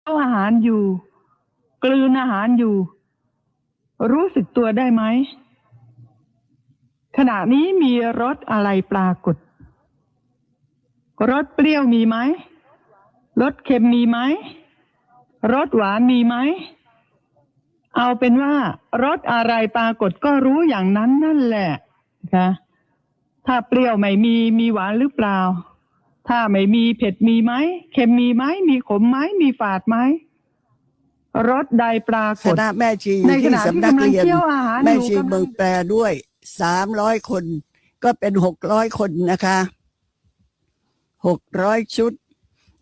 เอาอาหารอยู่กลืนอาหารอยู่รู้สึกตัวได้ไหมขณะนี้มีรสอะไรปรากฏรสเปรี้ยวมีไหมรสเค็มมีไหมรสหวานมีไหมเอาเป็นว่ารสอะไรปรากฏก็รู้อย่างนั้นนั่นแหละนะคะถ้าเปรี้ยวไม่มีหวานหรือเปล่าถ้าไม่มีเผ็ดมีไหมเค็มมีไหมมีขมไหมมีฝาดไหมรสใดปรากฏคณะแม่ชีในขที่ณะที่สำนักกำลังเรียนเคี่ยวอาหารแม่อยู่ชีเมืองแปรด้วย300 คนก็เป็น600 คนนะคะ600 ชุด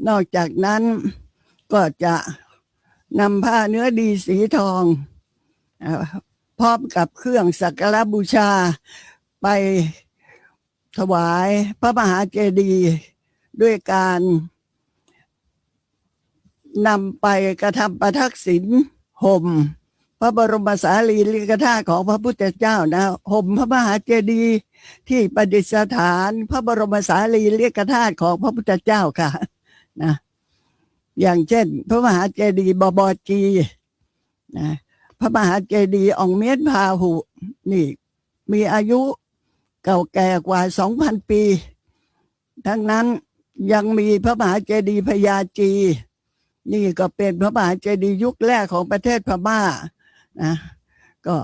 นอกจากนั้นก็จะนำผ้าเนื้อดีสีทองพร้อมกับเครื่องสักการะบูชาไปถวายพระมหาเจดีย์ด้วยการนำไปกระทำประทักษิณห่มพระบรมสารีริกธาตุของพระพุทธเจ้านะห่มพระมหาเจดีย์ที่ประดิษฐานพระบรมสารีริกธาตุของพระพุทธเจ้าค่ะนะอย่างเช่นพระมหาเจดีย์บจีนะพระมหาเจดีย์องค์เมียนพาหุนี่มีอายุเก่าแก่กว่า 2,000 ปีทั้งนั้นยังมีพระมหาเจดีย์พญาจีนี่ก็เป็นพระมหาเจดีย์ยุคแรกของประเทศพม่านะก็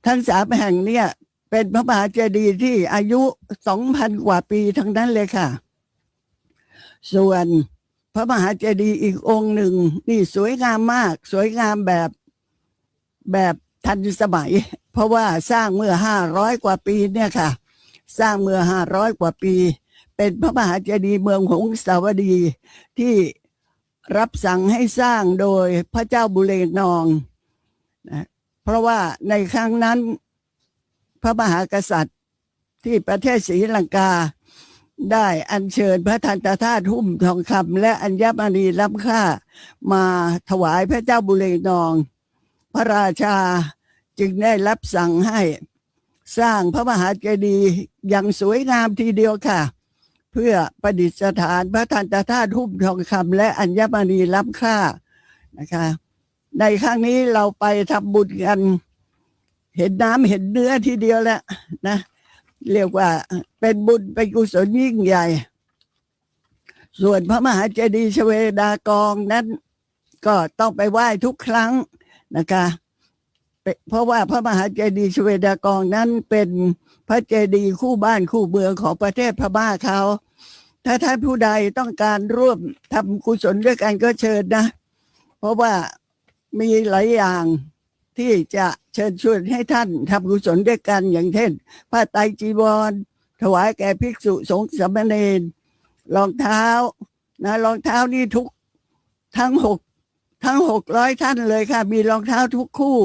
ทั้ง3 แห่งเนี่ยเป็นพระมหาเจดีย์ที่อายุ 2,000 กว่าปีทั้งนั้นเลยค่ะส่วนพระมหาเจดีย์อีกองค์หนึ่งนี่สวยงามมากสวยงามแบบทันสมัยเพราะว่าสร้างเมื่อ500 กว่าปีเนี่ยค่ะสร้างเมื่อ500 กว่าปีเป็นพระมหาเจดีย์เมืองหงสาวดีที่รับสั่งให้สร้างโดยพระเจ้าบุเรนองนะเพราะว่าในครั้งนั้นพระมหากษัตริย์ที่ประเทศศรีลังกาได้อัญเชิญพระทันตธาตุหุ้มทองคำและอัญมณีล้ำค่ามาถวายพระเจ้าบุเรนองพระราชาจึงได้รับสั่งให้สร้างพระมหาเจดีย์อย่างสวยงามทีเดียวค่ะเพื่อประดิษฐานพระทันตธาตุหุ้มทองคำและอัญมณีล้ำค่านะคะในครั้งนี้เราไปทำบุญกันเห็นน้ำเห็นเนื้อทีเดียวแหละนะเรียกว่าเป็นบุญเป็นกุศลยิ่งใหญ่ส่วนพระมหาเจดีย์ชเวดากองนั้นก็ต้องไปไหว้ทุกครั้งนะคะเพราะว่าพระมหาเจดีย์ชเวดากองนั้นเป็นพระเจดีย์คู่บ้านคู่เมืองของประเทศพม่าเขาถ้าท่านผู้ใดต้องการร่วมทำกุศลด้วยกันก็เชิญนะเพราะว่ามีหลายอย่างที่จะเชิญชวนให้ท่านทำกุศลด้วยกันอย่างเช่นผ้าไตรจีวรถวายแก่ภิกษุสงฆ์สามเณรรองเท้านะรองเท้านี่ทุกทั้ง600 ท่านเลยค่ะมีรองเท้าทุกคู่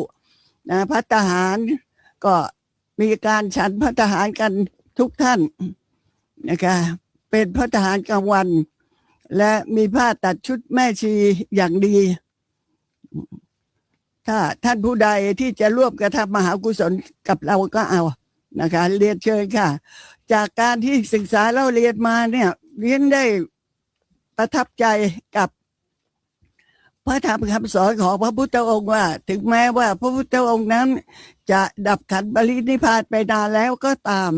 นะภัตตาหารก็มีการฉันภัตตาหารกันทุกท่านนะคะเป็นภัตตาหารกลางวันและมีผ้าตัดชุดแม่ชีอย่างดีถ้าท่านผู้ใดที่จะร่วมกระทำมหากุศลกับเราก็เอานะคะเรียนเชิญค่ะจากการที่ศึกษาเล่าเรียนมาเนี่ยเรียนได้ประทับใจกับพระธรรมคำสอนของพระพุทธองค์ว่าถึงแม้ว่าพระพุทธองค์นั้นจะดับขันธ์ปรินิพพานไปนานแล้วก็ตาม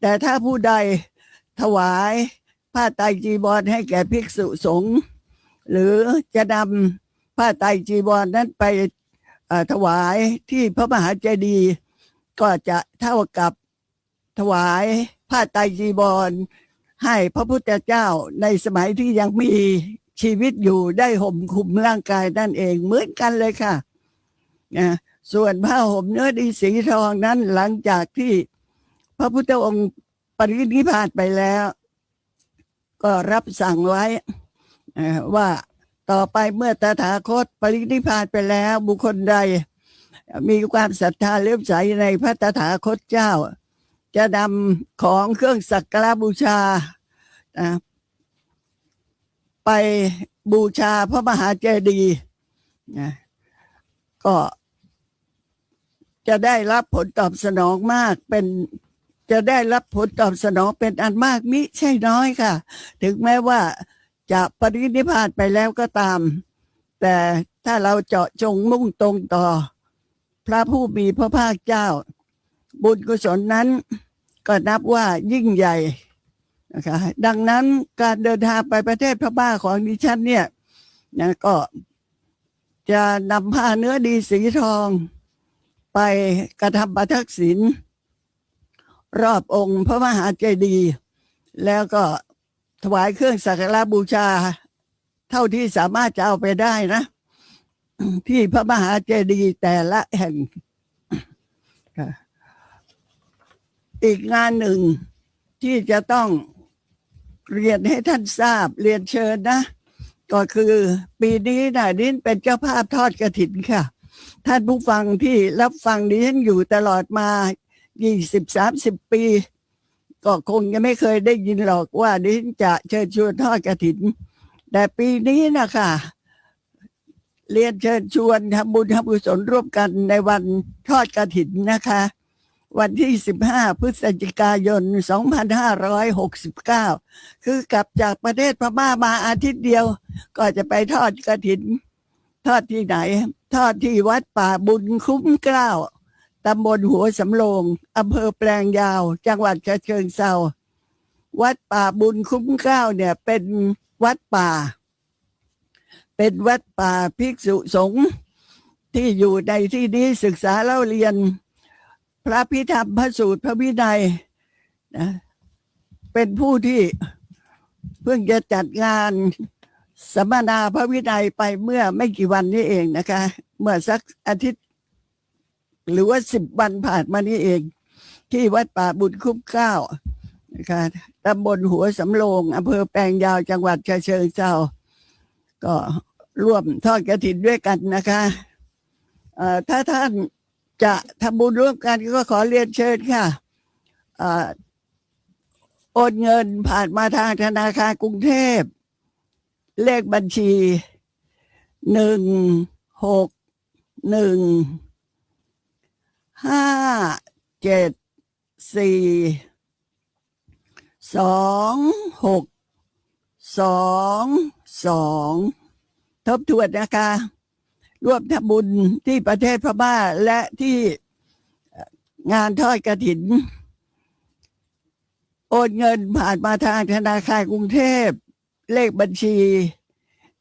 แต่ถ้าผู้ใดถวายผ้าไตรจีวรให้แก่ภิกษุสงฆ์หรือจะนำผ้าไตรจีวรนั้นไปถวายที่พระมหาเจดีย์ก็จะเท่ากับถวายผ้าไตรจีวรให้พระพุทธเจ้าในสมัยที่ยังมีชีวิตอยู่ได้ห่มคลุมร่างกายนั่นเองเหมือนกันเลยค่ะนะส่วนผ้าห่มเนื้อดีสีทองนั้นหลังจากที่พระพุทธองค์ปรินิพพานไปแล้วก็รับสั่งไว้ว่าต่อไปเมื่อตถาคตปรินิพพานไปแล้วบุคคลใดมีความศรัทธาเลื่อมใสในพระตถาคตเจ้าจะนำของเครื่องสักการะบูชาไปบูชาพระมหาเจดีย์ก็จะได้รับผลตอบสนองมากจะได้รับผลตอบสนองเป็นอันมากมิใช่น้อยค่ะถึงแม้ว่าจะปรินิพพานไปแล้วก็ตาม แต่ถ้าเราเจาะจงมุ่งตรงต่อพระผู้มีพระภาคเจ้าบุญกุศลนั้นก็นับว่ายิ่งใหญ่นะคะดังนั้นการเดินทางไปประเทศพม่าของดิฉันเนี่ยนะก็จะนำผ้าเนื้อดีสีทองไปกระทำประทักษิณรอบองค์พระมหาเจดีย์แล้วก็ถวายเครื่องสักการะบูชาเท่าที่สามารถจะเอาไปได้นะที่พระมหาเจดีย์แต่ละแห่งอีกงานหนึ่งที่จะต้องเรียนให้ท่านทราบเรียนเชิญนะก็คือปีนี้นะดิฉันเป็นเจ้าภาพทอดกฐินค่ะท่านผู้ฟังที่รับฟังดิฉันอยู่ตลอดมา20-30 ปีก็คงจะไม่เคยได้ยินหรอกว่าดิฉันจะเชิญชวนทอดกฐินแต่ปีนี้นะคะเรียนเชิญชวนทำบุญทำกุศลร่วมกันในวันทอดกฐินนะคะวันที่15 พฤศจิกายน 2569คือกลับจากประเทศพม่ามาอาทิตย์เดียวก็จะไปทอดกฐินทอดที่ไหนทอดที่วัดป่าบุญคุ้มเกล้าตำบลหัวสำโรงอำเภอแปลงยาวจังหวัดฉะเชิงเทราวัดป่าบุญคุ้มเกล้าเนี่ยเป็นวัดป่าภิกษุสงฆ์ที่อยู่ในที่นี้ศึกษาเล่าเรียนพระพิธรรมพระสูตรพระวินัยนะเป็นผู้ที่เพิ่งจะจัดงานสัมมนาพระวินัยไปเมื่อไม่กี่วันนี้เองนะคะเมื่อสักอาทิตย์หรือว่า10 วันผ่านมานี้เองที่วัดป่าบุญคุ้มเกล้านะคะตำบลหัวสำโรงอำเภอแปลงยาวจังหวัดฉะเชิงเทราก็ร่วมทอดกฐินด้วยกันนะคะถ้าท่านจะทำบุญร่วมกันก็ขอเรียนเชิญค่ะโอนเงินผ่านมาทางธนาคารกรุงเทพเลขบัญชี16174222ทบทวนนะคะร่วมทำบุญที่ประเทศพม่าและที่งานทอดกฐินโอนเงินผ่านมาทางธนาคารกรุงเทพเลขบัญชี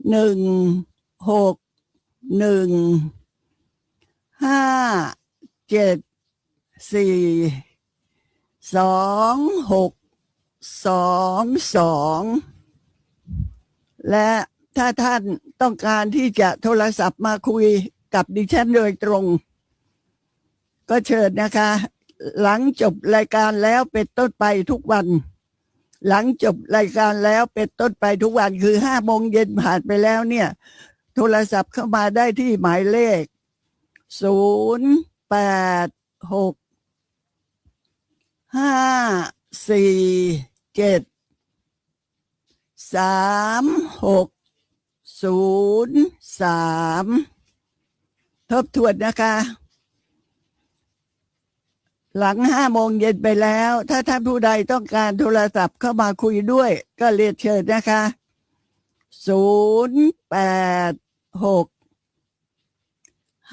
16174222และถ้าท่านต้องการที่จะโทรศัพท์มาคุยกับดิฉันโดยตรงก็เชิญนะคะหลังจบรายการแล้วเป็นต้นไปทุกวันหลังจบรายการแล้วเป็นต้นไปทุกวันคือ5 โมงเย็นผ่านไปแล้วเนี่ยโทรศัพท์เข้ามาได้ที่หมายเลข0865473603ทบทวนนะคะหลัง5 โมงเย็นไปแล้วถ้าท่านผู้ใดต้องการโทรศัพท์เข้ามาคุยด้วยก็เรียนเชิญนะคะ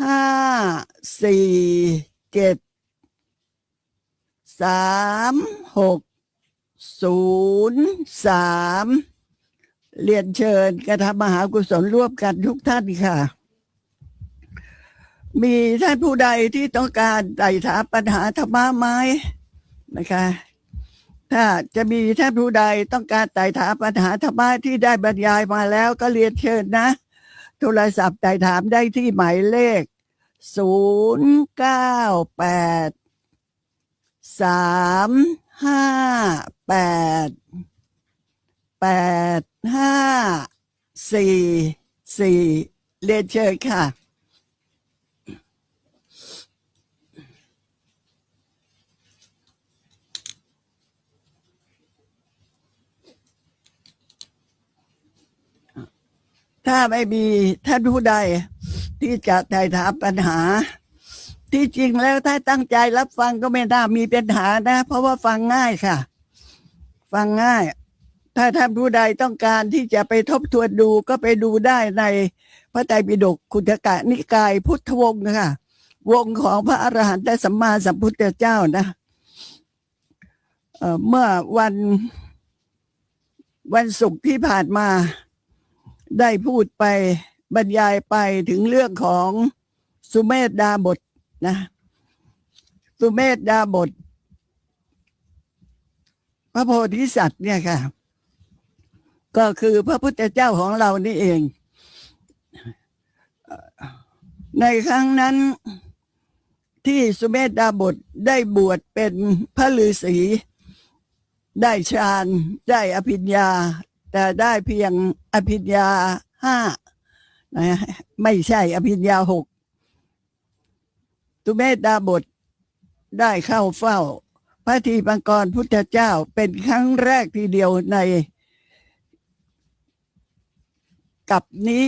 0865473603เรียนเชิญกระทำมหากุศลร่วมกันทุกท่านค่ะมีท่านผู้ใดที่ต้องการไต่ถามปัญหาธรรมะไหมนะคะถ้าจะมีท่านผู้ใดต้องการไต่ถามปัญหาธรรมะที่ได้บรรยายมาแล้วก็เรียนเชิญนะโทรศัพท์ไต่ถามได้ที่หมายเลข0983588544เรียนเชิญค่ะถ้าไม่มีท่านผู้ใดที่จะไถ่ถามปัญหาที่จริงแล้วถ้าตั้งใจรับฟังก็ไม่น่ามีปัญหานะเพราะว่าฟังง่ายค่ะฟังง่ายถ้าท่านผู้ใดต้องการที่จะไปทบทวนดูก็ไปดูได้ในพ ระไตรปิฎกขุททกนิกายพุทธวงศ์นะคะวงของพระอรหันตสัมมาสัมพุทธเจ้านะเมื่อวันศุกร์ที่ผ่านมาได้พูดไปบรรยายไปถึงเรื่องของสุเมธดาบทนะสุเมธดาบทพระโพธิสัตว์เนี่ยค่ะก็คือพระพุทธเจ้าของเรานี่เองในครั้งนั้นที่สุเมธดาบทได้บวชเป็นพระฤาษีได้ฌานได้อภิญญาแต่ได้เพียงอภิญญา5นะไม่ใช่อภิญญา6สุเมธดาบทได้เข้าเฝ้าพระทีปังกรพุทธเจ้าเป็นครั้งแรกทีเดียวในกับนี้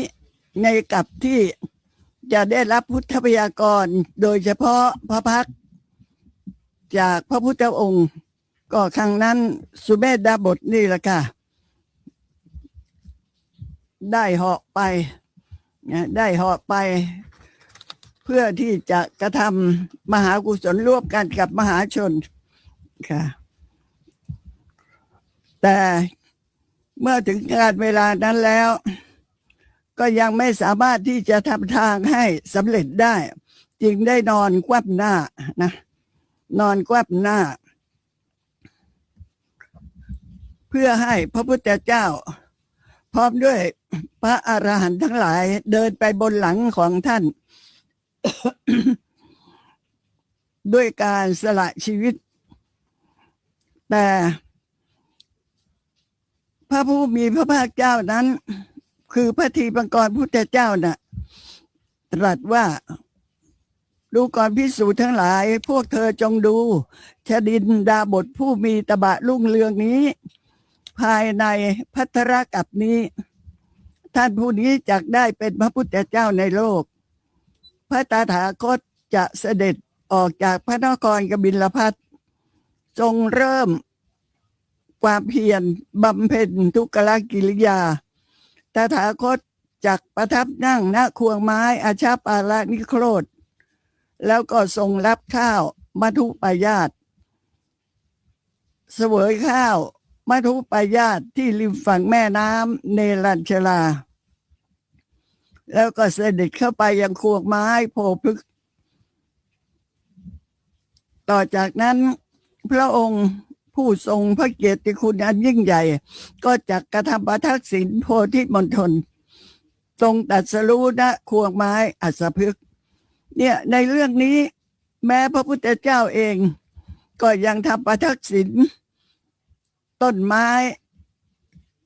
ในกับที่จะได้รับพุทธพยากรโดยเฉพาะพระพักตร์จากพระพุทธองค์ก็ครั้งนั้นสุเมธดาบทนี่แหละค่ะได้เหาะไปเพื่อที่จะกระทำมหากุศลร่วมกันกับมหาชนค่ะแต่เมื่อถึงการเวลานั้นแล้วก็ยังไม่สามารถที่จะทำทางให้สำเร็จได้จึงได้นอนคว่ำหน้านะนอนคว่ำหน้าเพื่อให้พระพุทธเจ้าพร้อมด้วยพระอรหันต์ทั้งหลายเดินไปบนหลังของท่าน ด้วยการสละชีวิตแต่พระผู้มีพระภาคเจ้านั้นคือพระทีปังกรพุทธเจ้าน่ะตรัสว่าดูก่อนภิกษุทั้งหลายพวกเธอจงดูชดินดาบทผู้มีตบะรุ่งเรืองนี้ภายในภัทรกัปนี้ท่านผู้นี้จักได้เป็นพระพุทธเจ้าในโลกพระตถาคตจะเสด็จออกจากพระนครกบิลพัสดุทรงเริ่มความเพียรบำเพ็ญทุกขกิริยาตถาคตจักประทับนั่งณควงไม้อาชาปาละนิโครธแล้วก็ทรงรับข้าวมัทุปายาตเสวยข้าวมัทุปายาตที่ริมฝั่งแม่น้ำเนรัญชลาแล้วก็เสด็จเข้าไปยังควงไม้โพพฤกษ์ต่อจากนั้นพระองค์ผู้ทรงพระเกียรติคุณอันยิ่งใหญ่ก็จักกระทำประทักษิณโพธิมณฑลทรงตรัสรู้ณควงไม้อัสสพฤกษ์เนี่ยในเรื่องนี้แม้พระพุทธเจ้าเองก็ยังทำประทักษิณต้นไม้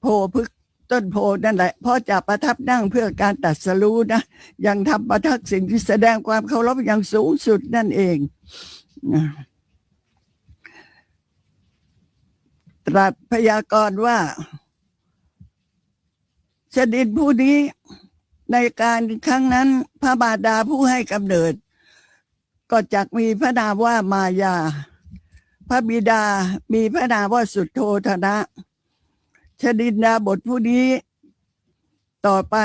โพพฤกษ์ต้นโพนั่นแหละเพราะจะประทับนั่งเพื่อการตรัสรู้นะยังทำประทักษิณที่แสดงความเคารพอย่างสูงสุดนั่นเองตรัสพยากรณ์ว่าชดินผู้นี้ในการครั้งนั้นพระบาดาผู้ให้กำเนิดก็จักมีพระนามว่ามายาพระบิดามีพระนามว่าสุทโธทนะชดินดาบทผู้นี้ต่อไป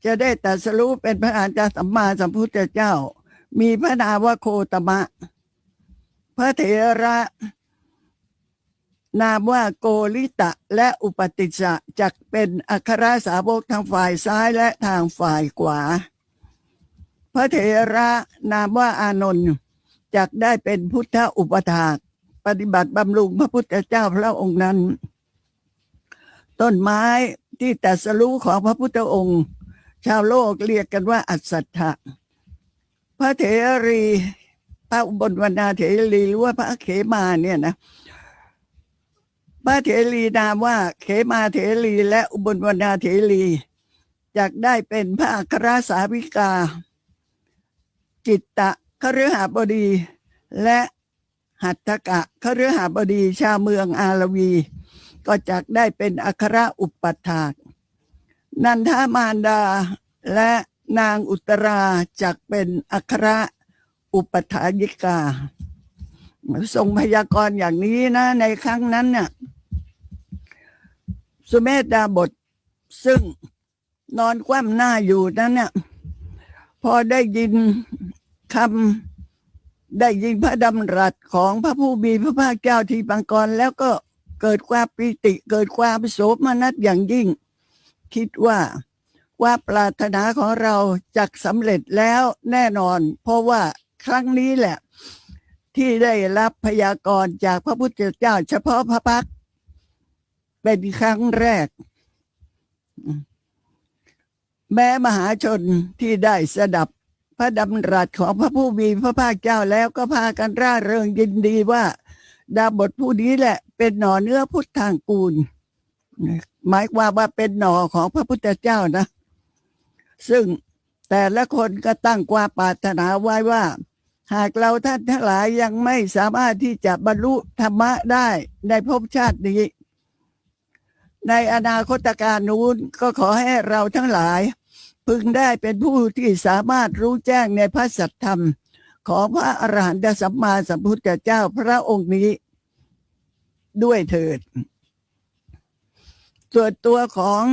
จะได้ตรัสรู้เป็นพระอรหันตสัมมาสัมพุทธเจ้ามีพระนามว่าโคตมะพระเถระนามว่าโกริตะและอุปติสสะจักเป็นอัครสาวกทางฝ่ายซ้ายและทางฝ่ายขวาพระเถระนามว่าอานนท์จักได้เป็นพุทธอุปถากปฏิบัติบำรุงพระพุทธเจ้าพระองค์นั้นต้นไม้ที่ตรัสรู้ของพระพุทธองค์ชาวโลกเรียกกันว่าอัสสัทธะพระเถรีพระอุบลวรรณาเถรีหรือว่าพระเขมาเนี่ยนะพระเถรีนามว่าเขมาเถรีและอุบลวรรณาเถรีจักได้เป็นพระอัครสาวิกาจิตตะคฤหบดีและหัตถกะคฤหบดีชาวเมืองอาลวีก็จักได้เป็นอัครอุปถากนันทามารดาและนางอุตราจักเป็นอัครอุปถายิกาทรงพยากรณ์อย่างนี้นะในครั้งนั้นน่ะสุเมธดาบทซึ่ง นอนคว่ำหน้าอยู่นั้นเนี่ยพอได้ยินคำได้ยินพระดำรัสของพระผู้มีพระภาคเจ้าที่ปังกรแล้วก็เกิดความปิติเกิดความโสมนัสอย่างยิ่งคิดว่าปรารถนาของเราจักสำเร็จแล้วแน่นอนเพราะว่าครั้งนี้แหละที่ได้รับพยากรณ์จากพระพุทธเจ้าเฉพาะพระพักตร์เป็นครั้งแรกแม้มหาชนที่ได้สดับพระดำรัสของพระผู้มีพระภาคเจ้าแล้วก็พากันร่าเริงยินดีว่าดาบทผู้นี้แหละเป็นหน่อเนื้อพุทธางกูลหมายความว่าเป็นหน่อของพระพุทธเจ้านะซึ่งแต่ละคนก็ตั้งความปรารถนาไว้ว่าหากเราท่านทั้งหลายยังไม่สามารถที่จะบรรลุธรรมะได้ในภพชาตินี้ในอนาคตการนู้นก็ขอให้เราทั้งหลายพึงได้เป็นผู้ที่สามารถรู้แจ้งในพระสัจธรรมของพระอรหันตสัมมาสัมพุทธเจ้าพระองค์นี้ด้วยเถิดส่วนตัวของ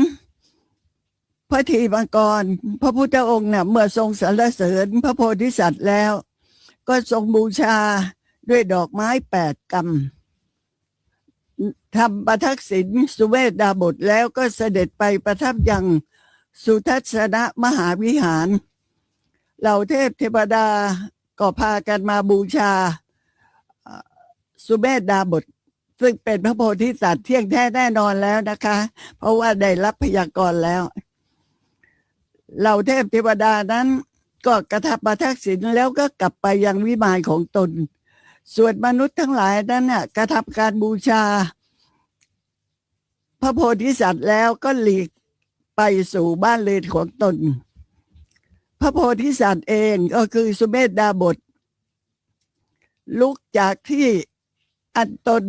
พระทีปังกรพระพุทธองค์เนี่ยเมื่อทรงสรรเสริญพระโพธิสัตว์แล้วก็ทรงบูชาด้วยดอกไม้8 กำทำประทักษิณสุเวทดาบทแล้วก็เสด็จไปประทับยังสุทัศนมหาวิหารเหล่าเทพเทวดาก็พากันมาบูชาสุเมธดาบทซึ่งเป็นพระโพธิสัตว์เที่ยงแท้แน่นอนแล้วนะคะเพราะว่าได้รับพยากรณ์แล้วเหล่าเทพเทวดานั้นก็กระทำประทักษิณแล้วก็กลับไปยังวิมานของตนส่วนมนุษย์ทั้งหลายนั้นน่ะกระทำการบูชาพระโพธิสัตว์แล้วก็หลีกไปสู่บ้านเรือนของตนพระโพธิสัตว์เองก็คือสุเมธดาบทลุกจากที่อันตน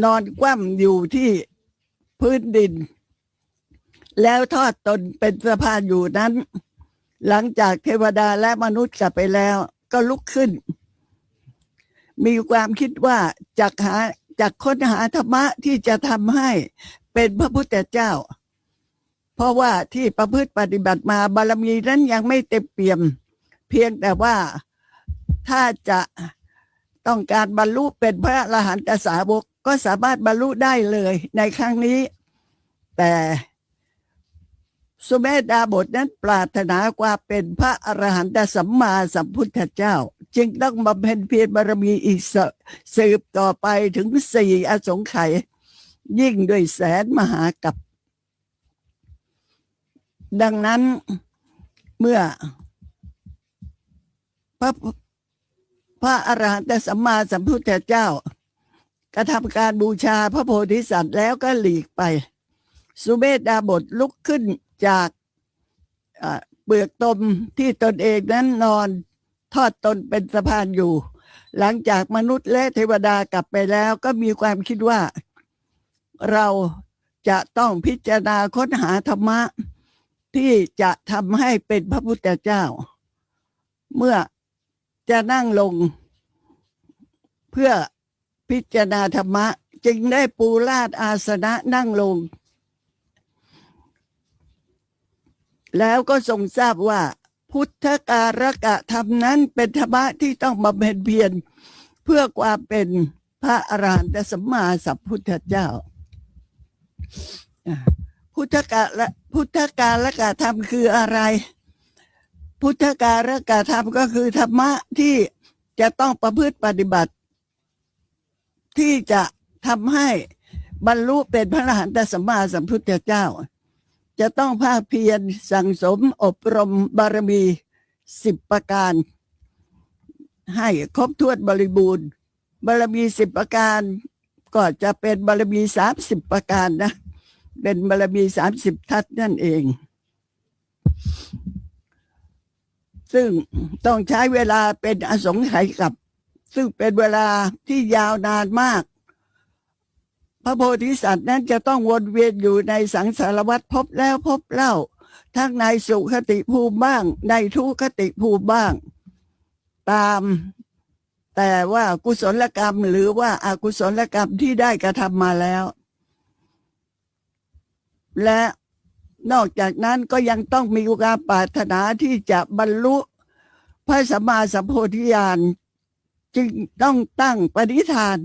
นอนคว่ำอยู่ที่พื้นดินแล้วทอดตนเป็นสะพานอยู่นั้นหลังจากเทวดาและมนุษย์กลับไปแล้วก็ลุกขึ้นมีความคิดว่าจักค้นหาธรรมะที่จะทำให้เป็นพระพุทธเจ้าเพราะว่าที่ประพฤติปฏิบัติมาบารมีนั้นยังไม่เต็มเปี่ยมเพียงแต่ว่าถ้าจะต้องการบรรลุเป็นพระอรหันตสาวกก็สามารถบรรลุได้เลยในครั้งนี้แต่สุเมธดาบทนั้นปรารถนาความเป็นพระอรหันตสัมมาสัมพุทธเจ้าจึงต้องบำเพ็ญเพียรบารมีอีกสืบต่อไปถึง4 อสงไขยยิ่งด้วยแสนมหากัปดังนั้นเมื่อพระอรหันตสัมมาสัมพุทธเจ้ากระทำการบูชาพระโพธิสัตว์แล้วก็หลีกไปสุเมธดาบทลุกขึ้นจากเปลือกตมที่ตนเองนั้นนอนทอดตนเป็นสะพานอยู่หลังจากมนุษย์และเทวดากลับไปแล้วก็มีความคิดว่าเราจะต้องพิจารณาค้นหาธรรมะที่จะทำให้เป็นพระพุทธเจ้าเมื่อจะนั่งลงเพื่อพิจารณาธรรมะจึงได้ปูลาดอาสนะนั่งลงแล้วก็ทรงทราบว่าพุทธการกะธรรมนั้นเป็นธรรมะที่ต้องบำเพ็ญเพียรเพื่อความเป็นพระอรหันตสัมมาสัมพุทธเจ้าพุทธการกะธรรมคืออะไรพุทธการกะธรรมก็คือธรรมะที่จะต้องประพฤติปฏิบัติที่จะทำให้บรรลุเป็นพระอรหันตสัมมาสัมพุทธเจ้าจะต้องภาคเพียรสั่งสมอบรมบารมี10 ประการให้ครบถ้วนบริบูรณ์บารมี10 ประการก็จะเป็นบารมี30 ประการนะเป็นบารมี30 ทัศนั่นเองซึ่งต้องใช้เวลาเป็นอสงไขยกัปซึ่งเป็นเวลาที่ยาวนานมากพระโพธิสัตว์นั้นจะต้องวนเวียนอยู่ในสังสารวัฏพบแล้วพบเล่าทั้งในสุคติภูมิบ้างในทุคติภูมิบ้างตามแต่ว่ากุศลกรรมหรือว่าอกุศลกรรมที่ได้กระทำมาแล้วและ นอกจากนั้นก็ยังต้องมีความปรารถนาที่จะบรรลุพระสัมมาสัมโพธิญาณจึงต้องตั้งปณิธาน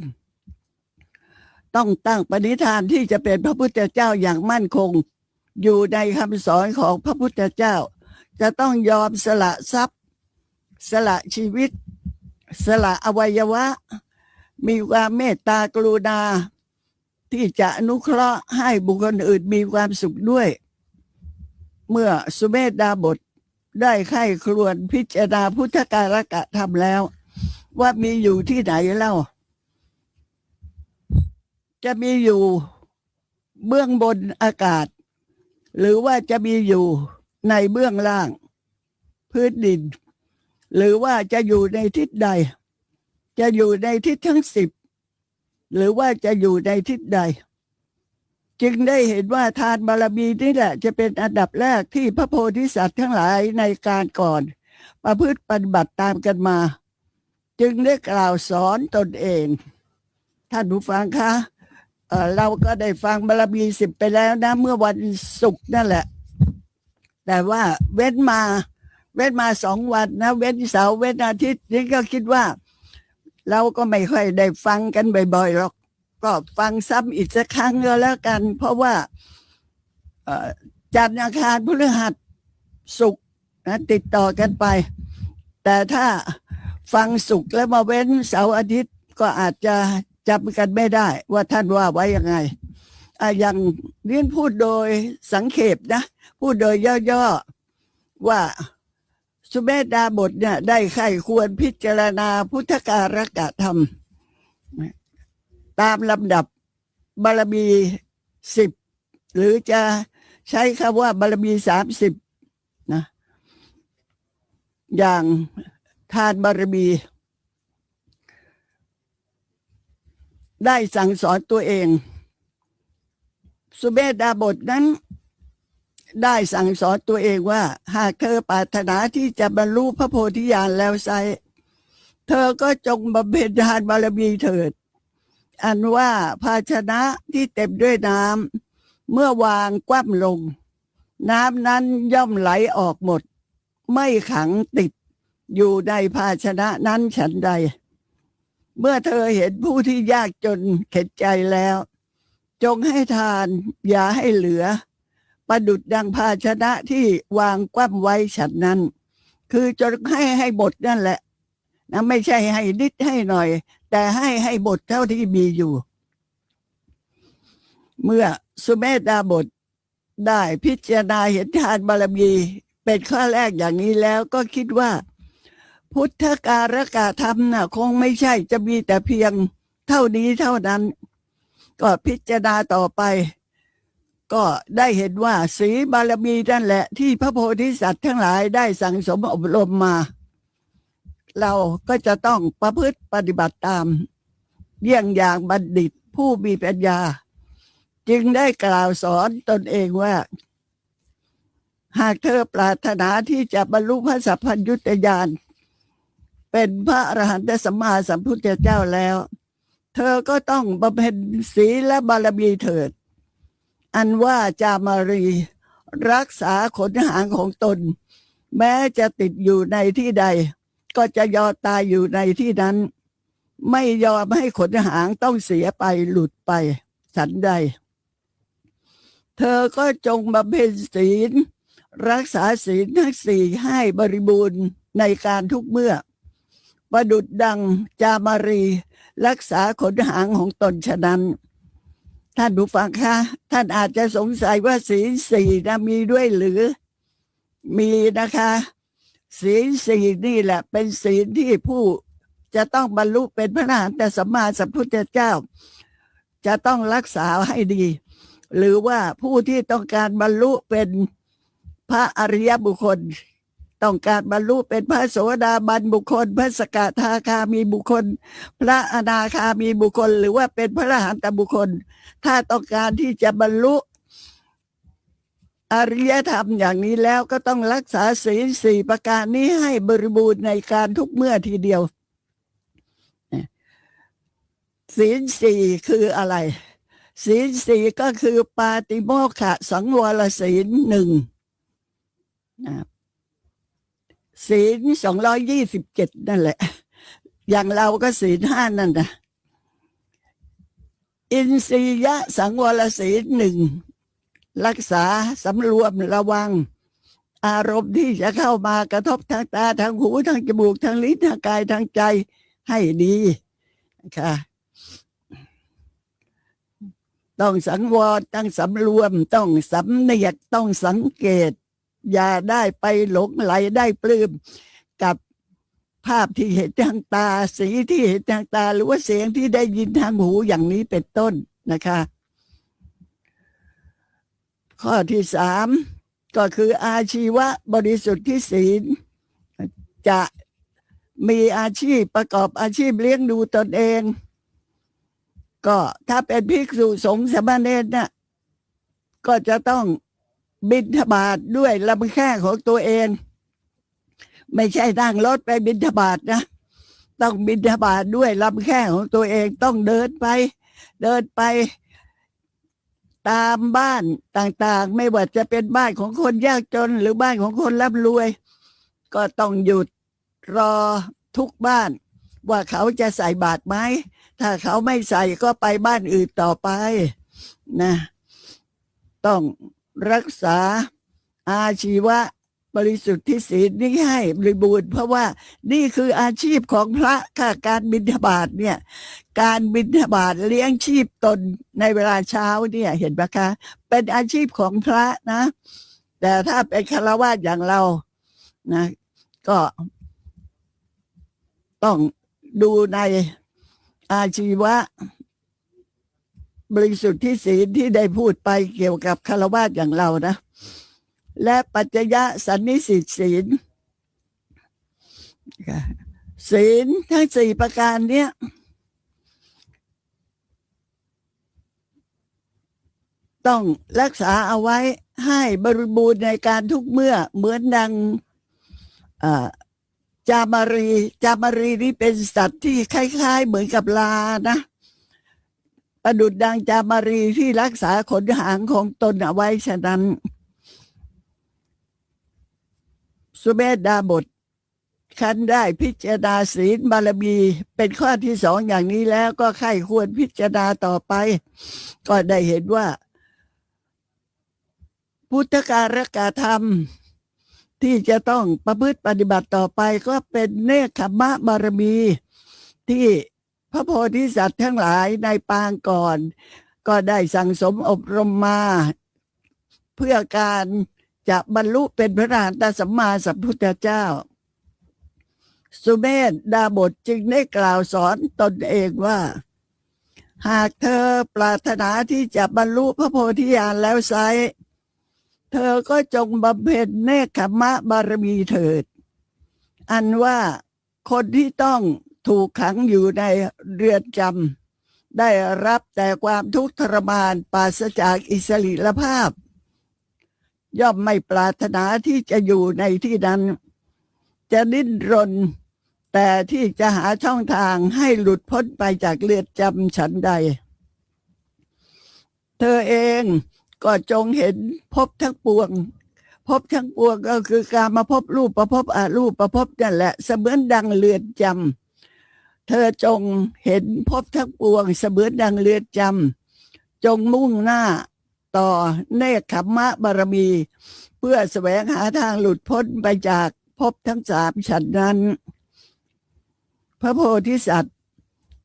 ที่จะเป็นพระพุทธเจ้าอย่างมั่นคงอยู่ในคำสอนของพระพุทธเจ้าจะต้องยอมสละทรัพย์สละชีวิตสละอวัยวะมีความเมตตากรุณาที่จะอนุเคราะห์ให้บุคคลอื่นมีความสุขด้วย เมื่อสุเมธดาบทได้ใคร่ครวญพิจารณาพุทธการกะธรรมแล้วว่ามีอยู่ที่ไหนเล่าจะมีอยู่เบื้องบนอากาศหรือว่าจะมีอยู่ในเบื้องล่างพื้นดินหรือว่าจะอยู่ในทิศใดจะอยู่ในทิศทั้ง10หรือว่าจะอยู่ในทิศใดจึงได้เห็นว่าทานบารมีนี่แหละจะเป็นอันดับแรกที่พระโพธิสัตว์ทั้งหลายในการก่อนประพฤติปฏิบัติตามกันมาจึงได้กล่าวสอนตนเองท่านผู้ฟังคะเราก็ได้ฟังบารมี10ไปแล้วนะเมื่อวันศุกร์นั่นแหละแต่ว่าเว้นมา2 วันนะเว้นเสาร์เว้นอาทิตย์นี่ก็คิดว่าเราก็ไม่ค่อยได้ฟังกันบ่อยๆหรอกก็ฟังซ้ำอีกสักครั้งก็แล้วกันเพราะว่าจันทร์อังคารพฤหัสศุกร์นะติดต่อกันไปแต่ถ้าฟังศุกร์แล้วมาเว้นเสาร์อาทิตย์ก็อาจจะจำกันไม่ได้ว่าท่านว่าไว้ยังไงอย่างเรียนพูดโดยสังเขปนะพูดโดยย่อๆว่าสุเมธดาบทเนี่ยได้ใคร่ควรพิจารณาพุทธการกะธรรมตามลำดับบารมี10หรือจะใช้คำว่าบารมี30นะอย่างทานบารมีได้สั่งสอนตัวเองสุเมธดาบทนั้นได้สั่งสอนตัวเองว่าหากเธอปรารถนาที่จะบรรลุพระโพธิญาณแล้วไซเธอก็จงบำเพ็ญทานบารมีเถิดอันว่าภาชนะที่เต็มด้วยน้ำเมื่อวางคว่ำลงน้ำนั้นย่อมไหลออกหมดไม่ขังติดอยู่ในภาชนะนั้นฉันใดเมื่อเธอเห็นผู้ที่ยากจนเข็ญใจแล้วจงให้ทานอย่าให้เหลือประดุจดังภาชนะที่วางคว่ำไว้ฉันนั้นคือจงให้หมดนั่นแหละนะไม่ใช่ให้นิดให้หน่อยแต่ให้หมดเท่าที่มีอยู่เมื่อสุเมธดาบทได้พิจารณาเห็นทานบารมีเป็นข้อแรกอย่างนี้แล้วก็คิดว่าพุทธการกะธรรมน่ะคงไม่ใช่จะมีแต่เพียงเท่านี้เท่านั้นก็พิจารณาต่อไปก็ได้เห็นว่าสีบารมีนั่นแหละที่พระโพธิสัตว์ทั้งหลายได้สั่งสมอบรมมาเราก็จะต้องประพฤติปฏิบัติตามเยี่ยงอย่างบัณฑิตผู้มีปัญญาจึงได้กล่าวสอนตนเองว่าหากเธอปรารถนาที่จะบรรลุพระสัพพัญญุตญาณเป็นพระอรหันตสัมมาสัมพุทธเจ้าแล้วเธอก็ต้องบำเพ็ญศีลและบารมีเถิดอันว่าจามารีรักษาขนหางของตนแม้จะติดอยู่ในที่ใดก็จะยอมตายอยู่ในที่นั้นไม่ยอมให้ขนหางต้องเสียไปหลุดไปฉันใดเธอก็จงบำเพ็ญศีลรักษาศีลทั้ง4ให้บริบูรณ์ในการทุกเมื่อประดุจดังจามารีรักษาขนหางของตนฉะนั้นท่านผู้ฟังคะท่านอาจจะสงสัยว่าศีล4นะมีด้วยหรือมีนะคะศีล4นี่แหละเป็นศีลที่ผู้จะต้องบรรลุเป็นพระอรหันตสัมมาสัมพุทธเจ้าจะต้องรักษาให้ดีหรือว่าผู้ที่ต้องการบรรลุเป็นพระอริยบุคคลต้องการบรรลุเป็นพระโสดาบันบุคคลพระสกทาคามีบุคคลพระอนาคามีบุคคลหรือว่าเป็นพระอรหันตบุคคลถ้าต้องการที่จะบรรลุอริยธรรมอย่างนี้แล้วก็ต้องรักษาศีล4ประการนี้ให้บริบูรณ์ในการทุกเมื่อทีเดียวศีล4คืออะไร ศีลสี่ก็คือปาติโมกขสังวรศีลหนึ่งนะศีล227นั่นแหละ อย่างเราก็ศีลห้านั่นนะอินทรียสังวรศีลหนึ่งรักษาสำรวมระวังอารมณ์ที่จะเข้ามากระทบทางตาทางหูทางจมูกทางลิ้นทางกายทางใจให้ดีค่ะต้องสังวรต้องสำรวมต้องสำเนียกต้องสังเกตอย่าได้ไปหลงไหลได้ปลื้มกับภาพที่เห็นทางตาสีที่เห็นทางตาหรือว่าเสียงที่ได้ยินทางหูอย่างนี้เป็นต้นนะคะข้อที่สามก็คืออาชีวะบริสุทธิศีลจะมีอาชีพประกอบอาชีพเลี้ยงดูตนเองก็ถ้าเป็นภิกษุสงฆ์สามเณรน่ะก็จะต้องบิณฑบาตด้วยลำแข้งของตัวเองไม่ใช่นั่งรถไปบิณฑบาตนะต้องบิณฑบาตด้วยลำแข้งของตัวเองต้องเดินไปตามบ้านต่างๆไม่ว่าจะเป็นบ้านของคนยากจนหรือบ้านของคนร่ำรวยก็ต้องหยุดรอทุกบ้านว่าเขาจะใส่บาตรไหมถ้าเขาไม่ใส่ก็ไปบ้านอื่นต่อไปนะต้องรักษาอาชีวะบริสุทธิศีลนี้ให้บริบูรณ์เพราะว่านี่คืออาชีพของพระค่ะการบิณฑบาตเนี่ยการบิณฑบาตเลี้ยงชีพตนในเวลาเช้าเนี่ยเห็นไหมคะเป็นอาชีพของพระนะแต่ถ้าเป็นฆราวาสอย่างเรานะก็ต้องดูในอาชีวะบริสุทธิศีลที่ได้พูดไปเกี่ยวกับฆราวาสอย่างเรานะและปัจจยสันนิสิตศีลศีลทั้งสี่ประการเนี้ยต้องรักษาเอาไว้ให้บริบูรณ์ในการทุกเมื่อเหมือนดังจามารีนี่เป็นสัตว์ที่คล้ายๆเหมือนกับลานะประดุจดังจามารีที่รักษาขนหางของตนเอาไว้ฉะนั้นสุเมธดาบทคันได้พิจารณาศีลบารมีเป็นข้อที่สองอย่างนี้แล้วก็ใคร่ควรพิจารณาต่อไปก็ได้เห็นว่าพุทธการกธรรมที่จะต้องประพฤติปฏิบัติต่อไปก็เป็นเนกขมะบารมีที่พระโพธิสัตว์ทั้งหลายในปางก่อนก็ได้สั่งสมอบรมมาเพื่อการจะบรรลุเป็นพระอรหันตสัมมาสัมพุทธเจ้าสุเมธดาบทจึงได้กล่าวสอนตนเองว่าหากเธอปรารถนาที่จะบรรลุพระโพธิญาณแล้วไซร้เธอก็จงบำเพ็ญเนกขมะบารมีเถิดอันว่าคนที่ต้องถูกขังอยู่ในเรือนจำได้รับแต่ความทุกข์ทรมานปราศจากอิสริภาพย่อมไม่ปรารถนาที่จะอยู่ในที่นั้นจะดิ้นรนแต่ที่จะหาช่องทางให้หลุดพ้นไปจากเรือนจำฉันใดเธอเองก็จงเห็นภพทั้งปวงภพทั้งปวงก็คือการมาพบรูปประพบอรูปประพบนั่นแหละเสมือนดังเรือนจำเธอจงเห็นภพทั้งปวงเสมือนดังเรือนจำจงมุ่งหน้าต่อเนกขมะบารมีเพื่อแสวงหาทางหลุดพ้นไปจากภพทั้งสามฉันนั้นพระโพธิสัตว์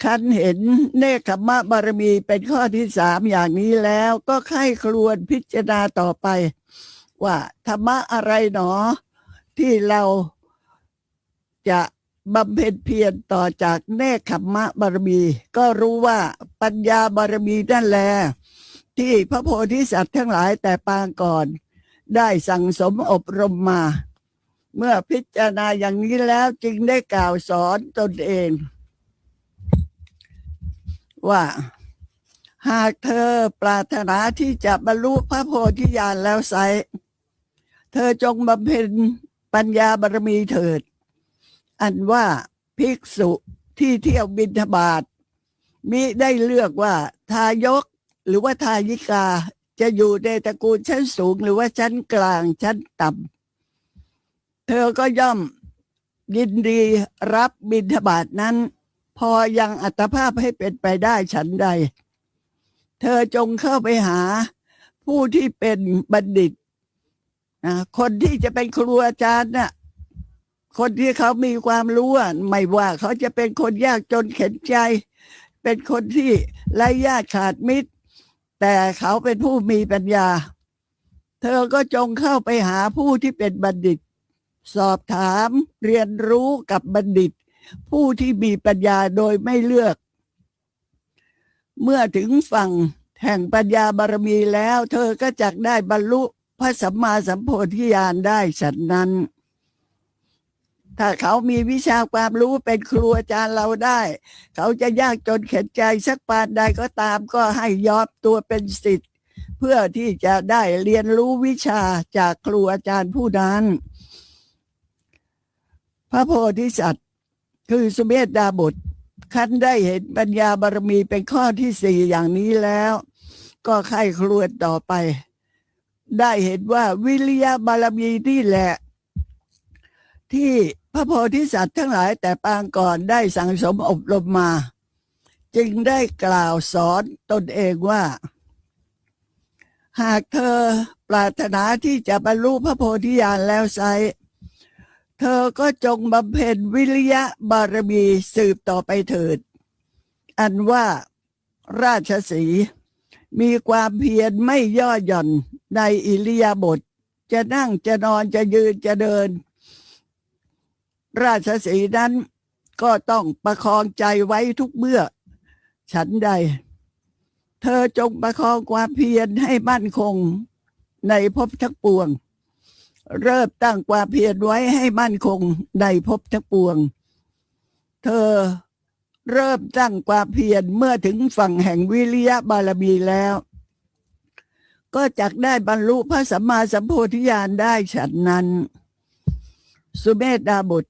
คันเห็นเนกขมะบารมีเป็นข้อที่สามอย่างนี้แล้วก็ใคร่ครวญพิจารณาต่อไปว่าธรรมะอะไรหนอที่เราจะบำเพ็ญเพียรต่อจากเนกขมะบารมีก็รู้ว่าปัญญาบารมีนั่นแหละที่พระโพธิสัตว์ทั้งหลายแต่ปางก่อนได้สั่งสมอบรมมาเมื่อพิจารณาอย่างนี้แล้วจึงได้กล่าวสอนตนเองว่าหากเธอปรารถนาที่จะบรรลุพระโพธิญาณแล้วไซร้เธอจงบำเพ็ญปัญญาบารมีเถิดอันว่าภิกษุที่เที่ยวบิณฑบาตมิได้เลือกว่าทายก หรือว่าทายิกาจะอยู่ในตระกูลชั้นสูงหรือว่าชั้นกลางชั้นต่ำเธอก็ย่อมยินดีรับบิณฑบาตนั้นพอยังอัตภาพให้เป็นไปได้ฉันใดเธอจงเข้าไปหาผู้ที่เป็นบัณฑิตคนที่จะเป็นครูอาจารย์น่ะคนที่เขามีความรู้ไม่ว่าเขาจะเป็นคนยากจนเข็ญใจเป็นคนที่ไร้ญาติขาดมิตรแต่เขาเป็นผู้มีปัญญาเธอก็จงเข้าไปหาผู้ที่เป็นบัณฑิตสอบถามเรียนรู้กับบัณฑิตผู้ที่มีปัญญาโดยไม่เลือกเมื่อถึงฝั่งแห่งปัญญาบารมีแล้วเธอก็จักได้บรรลุพระสัมมาสัมโพธิญาณได้ฉันนั้นถ้าเขามีวิชาความรู้เป็นครูอาจารย์เราได้เขาจะยากจนเข็ญใจสักปานใดก็ตามก็ให้ยอมตัวเป็นศิษย์เพื่อที่จะได้เรียนรู้วิชาจากครูอาจารย์ผู้นั้นพระโพธิสัตว์คือสุเมธดาบทขั้นได้เห็นปัญญาบารมีเป็นข้อที่สี่อย่างนี้แล้วก็ใคร่ครวญต่อไปได้เห็นว่าวิริยะบารมีนี่แหละที่พระโพธิสัตว์ทั้งหลายแต่ปางก่อนได้สั่งสมอบรมมาจึงได้กล่าวสอนตนเองว่าหากเธอปรารถนาที่จะบรรลุพระโพธิญาณแล้วไซเธอก็จงบำเพ็ญวิริยะบารมีสืบต่อไปเถิดอันว่าราชสีห์มีความเพียรไม่ย่อหย่อนในอิริยาบถจะนั่งจะนอนจะยืนจะเดินราชสีห์นั้นก็ต้องประคองใจไว้ทุกเมื่อฉันใดเธอจงประคองความเพียรให้มั่นคงในภพทั้งปวงเริ่มตั้งความเพียรไว้ให้มั่นคงในภพทั้งปวงเธอเริ่มตั้งความเพียรเมื่อถึงฝั่งแห่งวิริยะบารมีแล้วก็จักได้บรรลุพระสัมมาสัมโพธิญาณได้ฉันนั้นสุเมธดาบท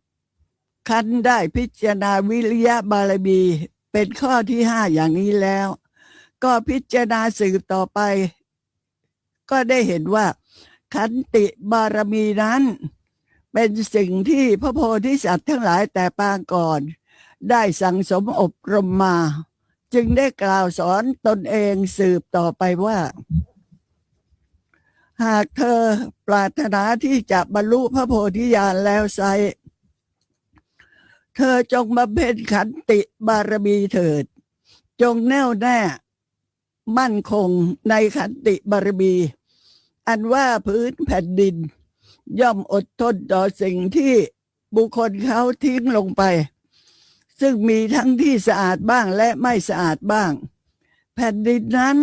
คันได้พิจารณาวิริยะบารมีเป็นข้อที่ห้าอย่างนี้แล้วก็พิจารณาสืบต่อไปก็ได้เห็นว่าขันติบารมีนั้นเป็นสิ่งที่พระโพธิสัตว์ทั้งหลายแต่ปางก่อนได้สั่งสมอบรมมาจึงได้กล่าวสอนตนเองสืบต่อไปว่าหากเธอปรารถนาที่จะบรรลุพระโพธิญาณแล้วไซเธอจงบำเพ็ญขันติบารมีเถิดจงแน่วแน่มั่นคงในขันติบารมีอันว่าพื้นแผ่นดินย่อมอดทนต่อสิ่งที่บุคคลเขาทิ้งลงไปซึ่งมีทั้งที่สะอาดบ้างและไม่สะอาดบ้างแผ่นดินนั้น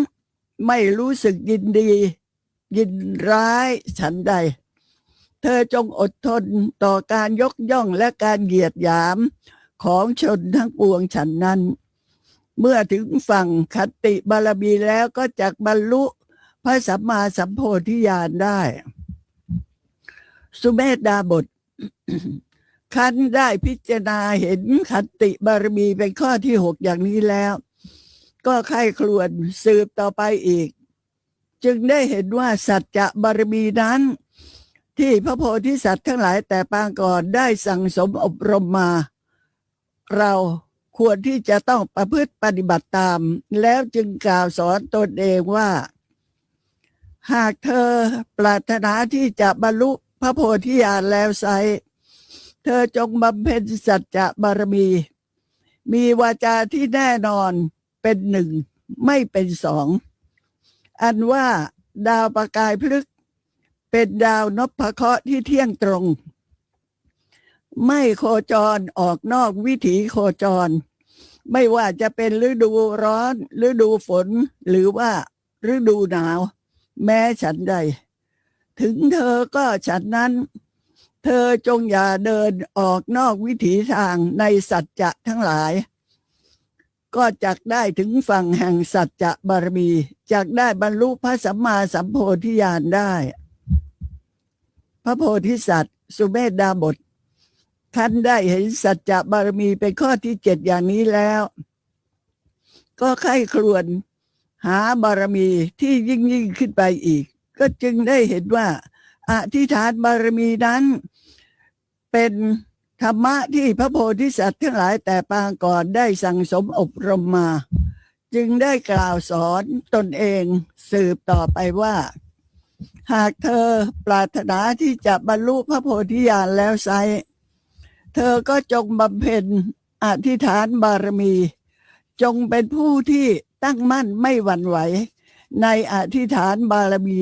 ไม่รู้สึกยินดียินร้ายฉันใดเธอจงอดทนต่อการยกย่องและการเหยียดหยามของชนทั้งปวงฉันนั้นเมื่อถึงฝั่งขันติบารมีแล้วก็จักบรรลุพระสัมมาสัมโพธิญาณได้สุเมธดาบท คันได้พิจารณาเห็นขันติบารมีเป็นข้อที่หกอย่างนี้แล้วก็ใคร่ครวญสืบต่อไปอีกจึงได้เห็นว่าสัจจะบารมีนั้นที่พระโพธิสัตว์ทั้งหลายแต่ปางก่อนได้สั่งสมอบรมมาเราควรที่จะต้องประพฤติปฏิบัติตามแล้วจึงกล่าวสอนตนเองว่าหากเธอปรารถนาที่จะบรรลุพระโพธิญาณแล้วไซเธอจงบำเพ็ญสัจจะบารมีมีวาจาที่แน่นอนเป็นหนึ่งไม่เป็นสองอันว่าดาวประกายพฤกษ์เป็นดาวนพเคราะห์ที่เที่ยงตรงไม่โคจรออกนอกวิถีโคจรไม่ว่าจะเป็นฤดูร้อนฤดูฝนหรือว่าฤดูหนาวแม้ฉันใดถึงเธอก็ฉันนั้นเธอจงอย่าเดินออกนอกวิถีทางในสัจจะทั้งหลายก็จักได้ถึงฝั่งแห่งสัจจะบารมีจักได้บรรลุพระสัมมาสัมโพธิญาณได้พระโพธิสัตว์สุเมธดาบทท่านได้เห็นสัจจะบารมีเป็นข้อที่เจ็ดอย่างนี้แล้วก็ใคร่ครวญ หาบารมีที่ยิ่งขึ้นไปอีกก็จึงได้เห็นว่าอธิษฐานบารมีนั้นเป็นธรรมะที่พระโพธิสัตว์ทั้งหลายแต่ปางก่อนได้สั่งสมอบรมมาจึงได้กล่าวสอนตนเองสืบต่อไปว่าหากเธอปรารถนาที่จะบรรลุพระโพธิญาณแล้วไซร้เธอก็จงบำเพ็ญอธิษฐานบารมีจงเป็นผู้ที่ตั้งมั่นไม่หวั่นไหวในอธิษฐานบารมี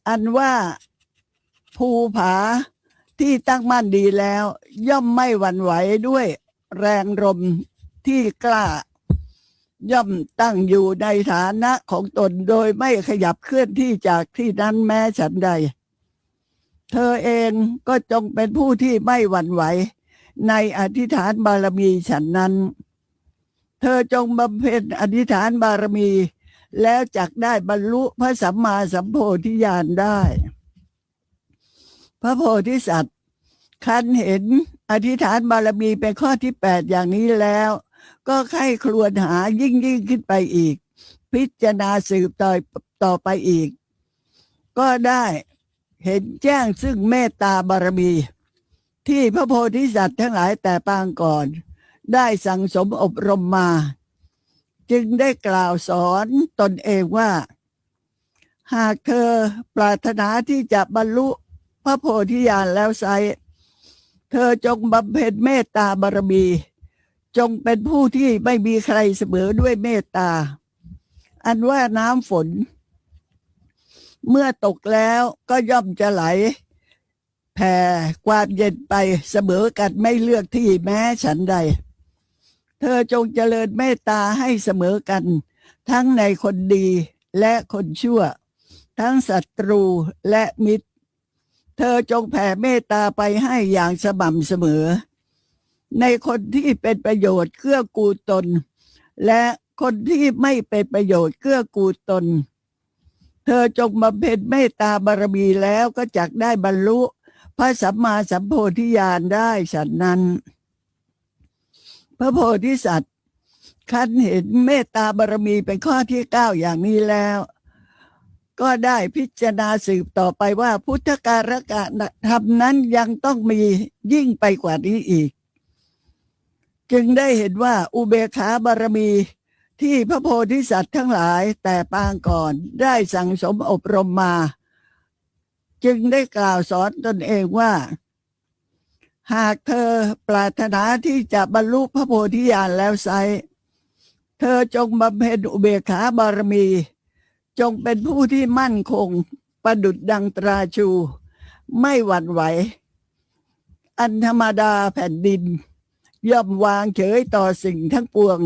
อันว่าภูผาที่ตั้งมั่นดีแล้วย่อมไม่หวั่นไหวด้วยแรงลมที่กล้าย่อมตั้งอยู่ในฐานะของตนโดยไม่ขยับเคลื่อนที่จากที่นั้นแม้ฉันใดเธอเองก็จงเป็นผู้ที่ไม่หวั่นไหวในอธิษฐานบารมีฉันนั้นเธอจงบำเพ็ญอธิษฐานบารมีแล้วจักได้บรรลุพระสัมมาสัมโพธิญาณได้พระโพธิสัตว์คันเห็นอธิษฐานบารมีเป็นข้อที่8อย่างนี้แล้วก็ใคร่ครวญหายิ่งขึ้นไปอีกพิจารณาสืบต่อไปอีกก็ได้เห็นแจ้งซึ่งเมตตาบารมีที่พระโพธิสัตว์ทั้งหลายแต่ปางก่อนได้สั่งสมอบรมมาจึงได้กล่าวสอนตนเองว่าหากเธอปรารถนาที่จะบรรลุพระโพธิญาณแล้วไซร้เธอจงบำเพ็ญเมตตาบารมีจงเป็นผู้ที่ไม่มีใครเสมอด้วยเมตตาอันว่าน้ำฝนเมื่อตกแล้วก็ย่อมจะไหลแผ่ความเย็นไปเสมอกันไม่เลือกที่แม้ฉันใดเธอจงเจริญเมตตาให้เสมอกันทั้งในคนดีและคนชั่วทั้งศัตรูและมิตรเธอจงแผ่เมตตาไปให้อย่างสม่ำเสมอในคนที่เป็นประโยชน์เกื้อกูลตนและคนที่ไม่เป็นประโยชน์เกื้อกูลตนเธอจงบำเพ็ญเมตตาบารมีแล้วก็จักได้บรรลุพระสัมมาสัมโพธิญาณได้ฉันนั้นพระโพธิสัตว์คันเห็นเมตตาบารมีเป็นข้อที่9อย่างนี้แล้วก็ได้พิจารณาสืบต่อไปว่าพุทธการกธรรมนั้นยังต้องมียิ่งไปกว่านี้อีกจึงได้เห็นว่าอุเบกขาบารมีที่พระโพธิสัตว์ทั้งหลายแต่ปางก่อนได้สั่งสมอบรมมาจึงได้กล่าวสอนตนเองว่าหากเธอปรารถนาที่จะบรรลุพระโพธิญาณแล้วไซร้เธอจงบำเพ็ญอุเบกขาบารมีจงเป็นผู้ที่มั่นคงประดุจดังตราชูไม่หวั่นไหวอันธรรมดาแผ่นดินย่อมวางเฉยต่อสิ่งทั้งปวง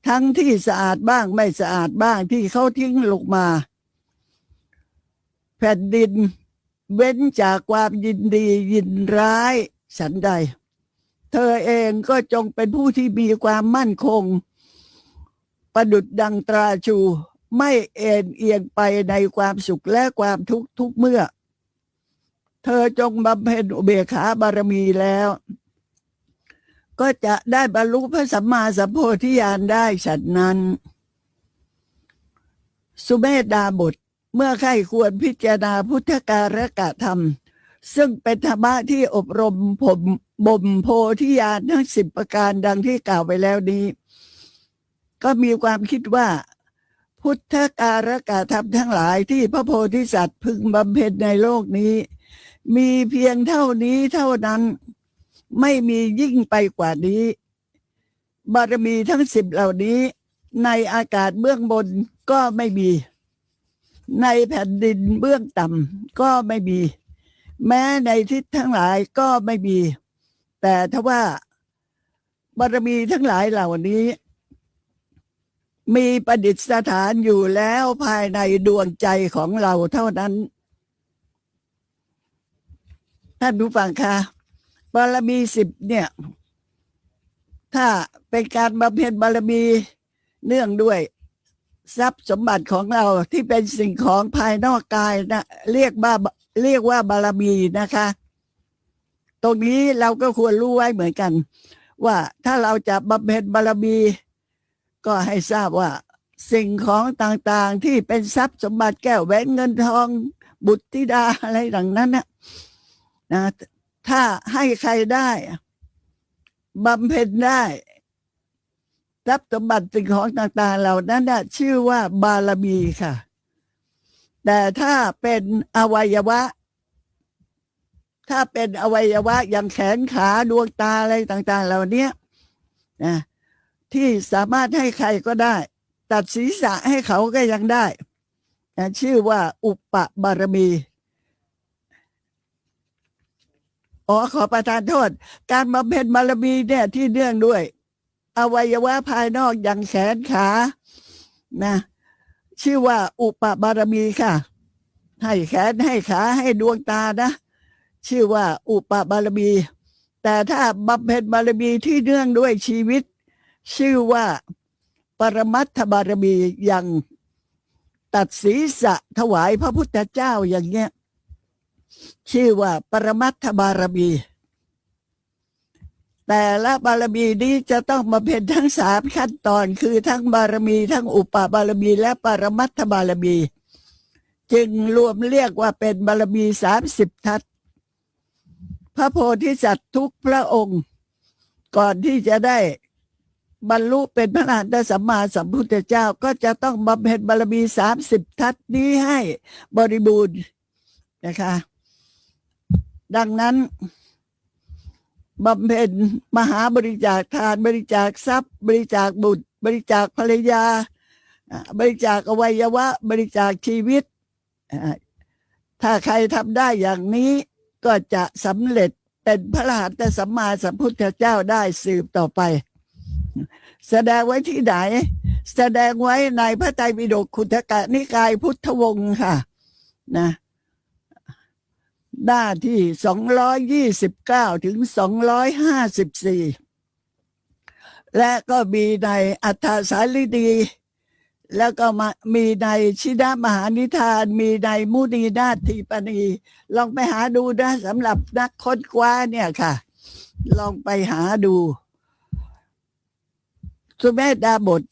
ทั้งที่สะอาดบ้างไม่สะอาดบ้างที่เขาทิ้งลงมาแผ่นดินเว้นจากความยินดียินร้ายฉันใดเธอเองก็จงเป็นผู้ที่มีความมั่นคงประดุจดังตราชูไม่เอ็นเอียงไปในความสุขและความทุกข์ทุกเมื่อเธอจงบำเพ็ญอุเบกขาบารมีแล้วก็จะได้บรรลุพระสัมมาสัมโพธิญาณได้ฉันนั้นสุเมธดาบทเมื่อใครควรพิจารณาพุทธการกธรรมซึ่งเป็นธรรมะที่อบรมบ่มโพธิญาณทั้ง10ประการดังที่กล่าวไปแล้วนี้ก็มีความคิดว่าพุทธการกธรรมทั้งหลายที่พระโพธิสัตว์พึงบำเพ็ญในโลกนี้มีเพียงเท่านี้เท่านั้นไม่มียิ่งไปกว่านี้บารมีทั้ง10เหล่านี้ในอากาศเบื้องบนก็ไม่มีในแผ่นดินเบื้องต่ำก็ไม่มีแม้ในทิศทั้งหลายก็ไม่มีแต่ทว่าบารมีทั้งหลายเหล่านี้มีประดิษฐานอยู่แล้วภายในดวงใจของเราเท่านั้นท่านผู้ฟังคะบารมี10เนี่ยถ้าเป็นการบำเพ็ญบารมีเนื่องด้วยทรัพย์สมบัติของเราที่เป็นสิ่งของภายนอกกายนะเรียกว่าบารมีนะคะตรงนี้เราก็ควรรู้ไว้เหมือนกันว่าถ้าเราจะบำเพ็ญบารมีก็ให้ทราบว่า สิ่งของต่างๆที่เป็นทรัพย์สมบัติแก้วแหวนเงินทองบุตรธิดาอะไรดังนั้นนะถ้าให้ใครได้บำเพ็ญได้ทรัพย์สมบัติสิ่งของต่างๆเหล่านั้นชื่อว่าบารมีค่ะแต่ถ้าเป็นอวัยวะอย่างแขนขาดวงตาอะไรต่างๆเหล่านี้นะที่สามารถให้ใครก็ได้ตัดศีรษะให้เขาก็ยังได้นะชื่อว่าอุปบารมีขอประทานโทษการบำเพ็ญบารมีเนี่ยที่เนื่องด้วยอวัยวะภายนอกอย่างแขนขานะชื่อว่าอุปบารมีค่ะให้แขนให้ขาให้ดวงตานะชื่อว่าอุปบารมีแต่ถ้าบำเพ็ญบารมีที่เนื่องด้วยชีวิตชื่อว่าปรมัตถบารมีอย่างตัดศีรษะถวายพระพุทธเจ้าอย่างเงี้ยชื่อว่าปรมัตถบารมีแต่ละบารมีนี้จะต้องมาเป็นทั้ง3ขั้นตอนคือทั้งบารมีทั้งอุปบารมีและปรมัตถบารมีจึงรวมเรียกว่าเป็นบารมี30ทัศพระโพธิสัตว์ทุกพระองค์ก่อนที่จะได้บรรลุเป็นพระอรหันตสัมมาสัมพุทธเจ้าก็จะต้องบำเพ็ญบารมี30ทัศนี้ให้บริบูรณ์นะคะดังนั้นบำเพ็ญมหาบริจาคทานบริจาคทรัพย์บริจาคบุตรบริจาคภรรยาบริจาคอวัยวะบริจาคชีวิตถ้าใครทำได้อย่างนี้ก็จะสำเร็จเป็นพระอรหันตสัมมาสัมพุทธเจ้าได้สืบต่อไปแสดงไว้ที่ไหนแสดงไว้ในพระไตรปิฎกขุทกนิกายพุทธวงศ์ค่ะนะหน้าที่229ถึง254และก็มีในอัฏฐสาลีดีแล้วก็มีในชินมหานิทานมีในมุนีนาทีปณีลองไปหาดูนะสำหรับนักค้นคว้าเนี่ยค่ะลองไปหาดูสุเมธดาบท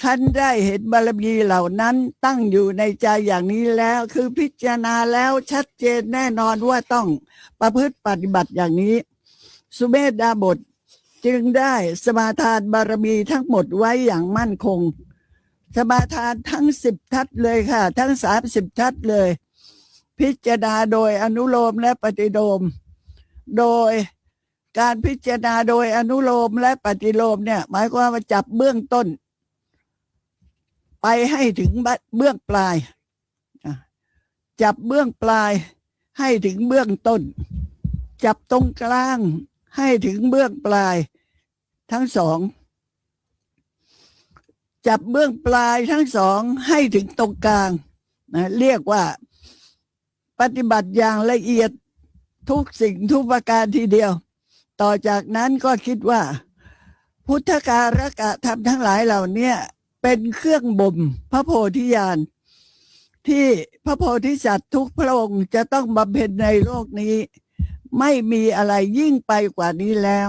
คันได้เห็นบารมีเหล่านั้นตั้งอยู่ในใจอย่างนี้แล้วคือพิจารณาแล้วชัดเจนแน่นอนว่าต้องประพฤติปฏิบัติอย่างนี้สุเมธดาบทจึงได้สมาทานบารมีทั้งหมดไว้อย่างมั่นคงสมาทานทั้ง10ทัศเลยค่ะทั้ง30ทัศเลยพิจารณาโดยอนุโลมและปฏิโลมโดยการพิจารณาโดยอนุโลมและปฏิโลมเนี่ยหมายความว่าจับเบื้องต้นไปให้ถึงเบื้องปลายจับเบื้องปลายให้ถึงเบื้องต้นจับตรงกลางให้ถึงเบื้องปลายทั้งสองจับเบื้องปลายทั้งสองให้ถึงตรงกลางเรียกว่าปฏิบัติอย่างละเอียดทุกสิ่งทุกประการทีเดียวต่อจากนั้นก็คิดว่าพุทธการกะธรรมทั้งหลายเหล่านี้เป็นเครื่องบ่มพระโพธิญาณที่พระโพธิสัตว์ทุกพระองค์จะต้องบำเพ็ญในโลกนี้ไม่มีอะไรยิ่งไปกว่านี้แล้ว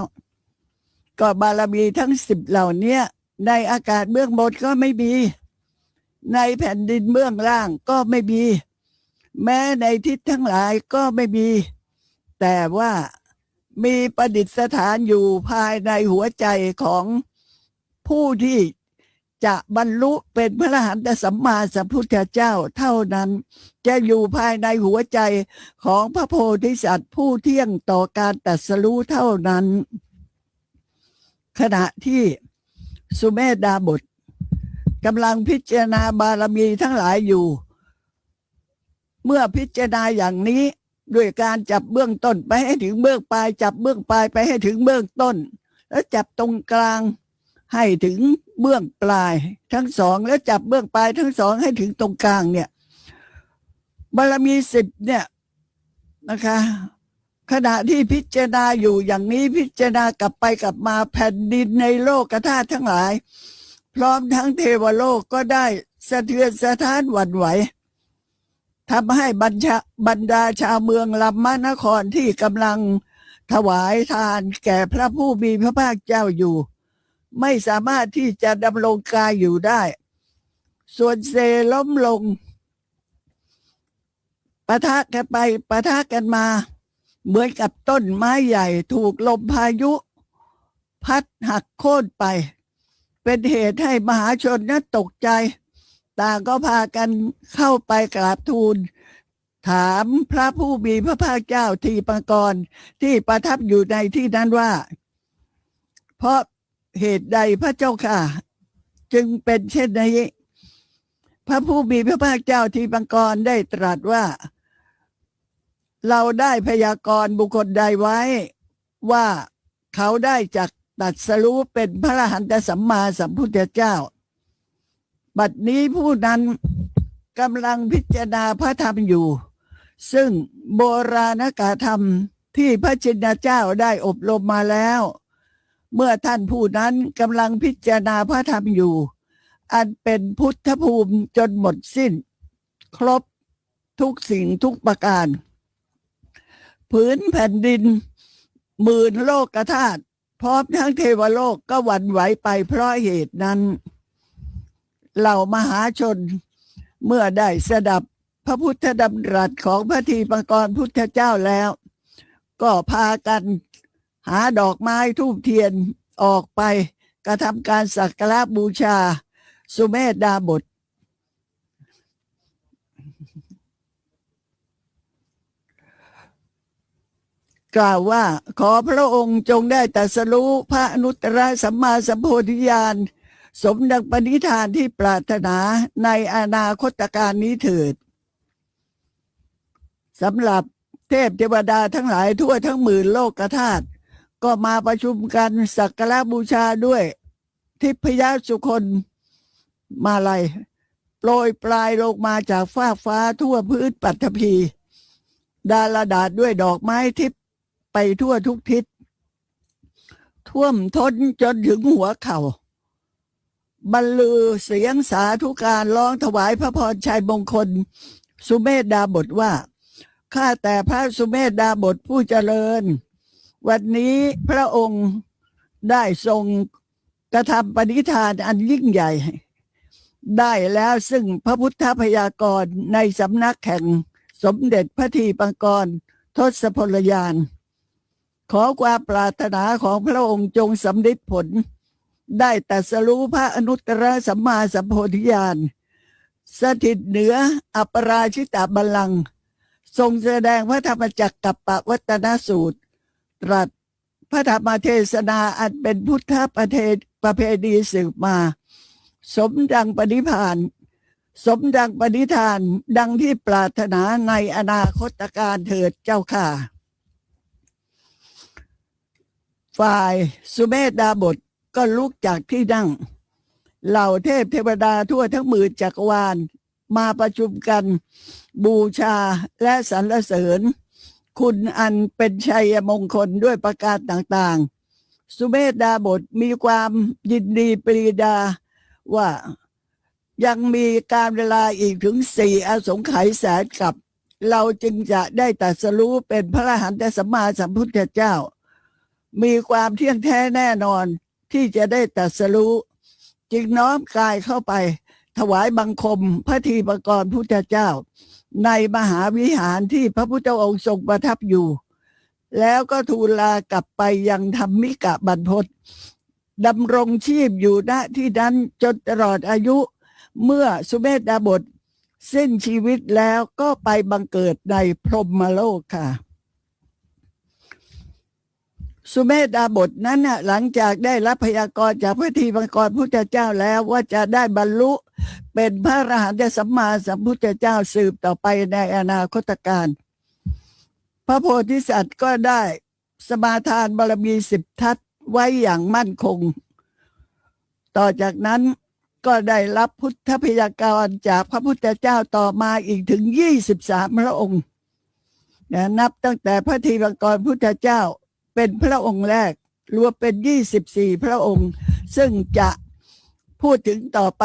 ก็บารมีทั้ง10เหล่านี้ในอากาศเบื้องบนก็ไม่มีในแผ่นดินเบื้องล่างก็ไม่มีแม้ในทิศทั้งหลายก็ไม่มีแต่ว่ามีประดิษฐานอยู่ภายในหัวใจของผู้ที่จะบรรลุเป็นพระอรหันตสัมมาสัมพุทธเจ้าเท่านั้นจะอยู่ภายในหัวใจของพระโพธิสัตว์ผู้เที่ยงต่อการตรัสรู้เท่านั้นขณะที่สุเมธดาบทกำลังพิจารณาบารมีทั้งหลายอยู่เมื่อพิจารณาอย่างนี้ด้วยการจับเบื้องต้นไปให้ถึงเบื้องปลายจับเบื้องปลายไปให้ถึงเบื้องต้นแล้วจับตรงกลางให้ถึงเบื้องปลายทั้งสองแล้วจับเบื้องปลายทั้งสองให้ถึงตรงกลางเนี่ยบารมี10เนี่ยนะคะขณะที่พิจารณาอยู่อย่างนี้พิจารณากลับไปกลับมาแผ่นดินในโลกธาตุทั้งหลายพร้อมทั้งเทวโลกก็ได้สะเทือนสะท้านหวั่นไหวทำให้บรรดาชาวเมืองลัมมานครที่กำลังถวายทานแก่พระผู้มีพระภาคเจ้าอยู่ไม่สามารถที่จะดำรงกายอยู่ได้ ส่วนเซล้มลงปะทะกันไปปะทะกันมาเหมือนกับต้นไม้ใหญ่ถูกลมพายุพัดหักโค่นไปเป็นเหตุให้มหาชนนั้นตกใจต่างก็พากันเข้าไปกราบทูลถามพระผู้มีพระภาคเจ้าทีปังกรที่ประทับอยู่ในที่นั้นว่าเพราะเหตุใดพระเจ้าค่ะจึงเป็นเช่นนี้พระผู้มีพระภาคเจ้าทีปังกรได้ตรัสว่าเราได้พยากรณ์บุคคลใดไว้ว่าเขาได้จักตรัสรู้เป็นพระอรหันตสัมมาสัมพุทธเจ้าบัดนี้ผู้นั้นกำลังพิจารณาพระธรรมอยู่ซึ่งโบราณกธรรมที่พระชินเจ้าได้อบรมมาแล้วเมื่อท่านผู้นั้นกำลังพิจารณาพระธรรมอยู่อันเป็นพุทธภูมิจนหมดสิ้นครบทุกสิ่งทุกประการผืนแผ่นดินหมื่นโลกธาตุพร้อมทั้งเทวโลกก็หวั่นไหวไปเพราะเหตุนั้นเหล่ามหาชนเมื่อได้สดับพระพุทธดำรัสของพระทีปังกรพุทธเจ้าแล้วก็พากันหาดอกไม้ธูปเทียนออกไปกระทำการสักการะบูชาสุเมธดาบทกล่าวว่าขอพระองค์จงได้ตรัสรู้พระอนุตตรสัมมาสัมโพธิญาณสมดังปณิธานที่ปรารถนาในอนาคตการนี้เถิดสำหรับเทพเทวดาทั้งหลายทั่วทั้งหมื่นโลกธาตุก็มาประชุมกันสักการะบูชาด้วยทิพยสุคนมาลัยโปรยปลายลงมาจากฟ้าทั่วพื้นปัทภีดาลดาษด้วยดอกไม้ทิพย์ไปทั่วทุกทิศท่วมท้นจนถึงหัวเข่าบรรลือเสียงสาธุการร้องถวายพระพรชัยมงคลสุเมธดาบทว่าข้าแต่พระสุเมธดาบทผู้เจริญวันนี้พระองค์ได้ทรงกระทำปณิธานอันยิ่งใหญ่ได้แล้วซึ่งพระพุทธพยากรณ์ในสำนักแห่งสมเด็จพระทีปังกรทศพลยานขอความปรารถนาของพระองค์จงสำฤทธิ์ผลได้ตรัสรู้พระอนุตตรสัมมาสัมโพธิญาณสถิตเหนืออัปราชิตบัลลังก์ทรงแสดงพระธรรมจักรกัปปวัตตนสูตรตรัสพระธรรมเทศนาอันเป็นพุทธประเพณีสืบมาสมดังปณิธานดังที่ปรารถนาในอนาคตการเถิดเจ้าค่ะฝ่ายสุเมธดาบทก็ลุกจากที่นั่งเหล่าเทพเทวดาทั่วทั้งหมื่นจักรวาลมาประชุมกันบูชาและสรรเสริญคุณอันเป็นชัยมงคลด้วยประการต่างๆสุเมธดาบทมีความยินดีปรีดาว่ายังมีการเวลาอีกถึง4 อสงไขยแสนกับเราจึงจะได้ตรัสรู้เป็นพระอรหันตสัมมาสัมพุทธเจ้ามีความเที่ยงแท้แน่นอนที่จะได้ตรัสรู้จึงน้อมกายเข้าไปถวายบังคมพระทีปังกรพุทธเจ้าในมหาวิหารที่พระพุทธองค์ทรงประทับอยู่แล้วก็ทูลลากลับไปยังธรรมิกะบรรพตดำรงชีพอยู่ณที่นั้นจนตลอดอายุเมื่อสุเมธดาบทสิ้นชีวิตแล้วก็ไปบังเกิดในพรหมโลกค่ะสุเมธดาบทนั้นหลังจากได้รับพยากรณ์จากพระทีปังกรพุทธเจ้าแล้วว่าจะได้บรรลุเป็นพระอรหันตสัมมาสัมพุทธเจ้าสืบต่อไปในอนาคตการพระโพธิสัตว์ก็ได้สมาทานบารมี10 ทัศไว้อย่างมั่นคงต่อจากนั้นก็ได้รับพุทธพยากรณ์จากพระพุทธเจ้าต่อมาอีกถึง23 พระองค์นับตั้งแต่พระทีปังกรพุทธเจ้าเป็นพระองค์แรกรวมเป็น24 พระองค์ซึ่งจะพูดถึงต่อไป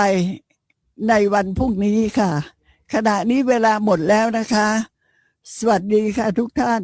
ในวันพรุ่งนี้ค่ะขณะนี้เวลาหมดแล้วนะคะสวัสดีค่ะทุกท่าน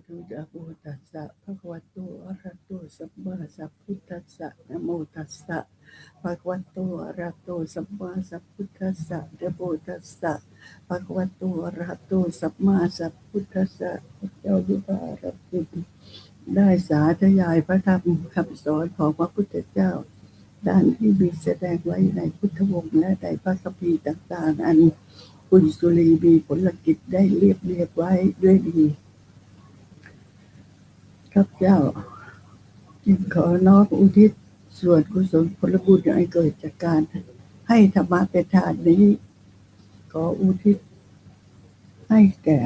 ธุนะโมตัสสะภะคะวะโตอะระหะโตสัมมาสัมพุทธัสสะนะโมตัสสะภะคะวะโตอะระหะโตสัมมาสัมพุทธัสสะนะโมตัสสะภะคะวะโตอะระหะโตสัมมาสัมพุทธัสสะพระเจ้ายุบารับคุณได้สาธยายพระธรรมคำสอนของพระพุทธเจ้าด้านที่มีแสดงไว้ในพุทธวงศ์และในพระคัมภีร์ต่างๆอันคุณสุรีมีผลกิจได้เรียบไว้ด้วยดีข้าพเจ้าจึงขอน้อมอุทิศส่วนกุศลผลบุญให้เกิดจากการให้ธรรมะเป็นทานนี้ขออุทิศให้แก่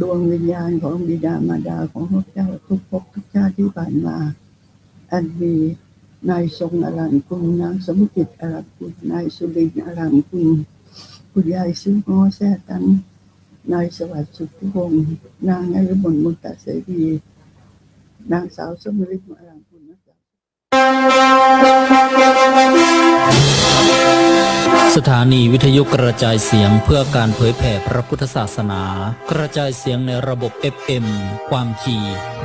ดวงวิญญาณของบิดามารดาของพระเจ้าทุกภพทุกชาติที่ผ่านมาอันมีนายทรงอรัญกุลนางสมจิตอรัญกุลนายสุรินทร์อรัญกุลคุณยายซื้อง้อแซ่ตันนายสวัสดิ์สุทธิวงศ์นางนฤมลมุนตเสรีนางสาวสมฤทธิ์อรัญกุลนะครับสถานีวิทยุกระจายเสียงเพื่อการเผยแผ่พระพุทธศาสนากระจายเสียงในระบบ FM ความถี่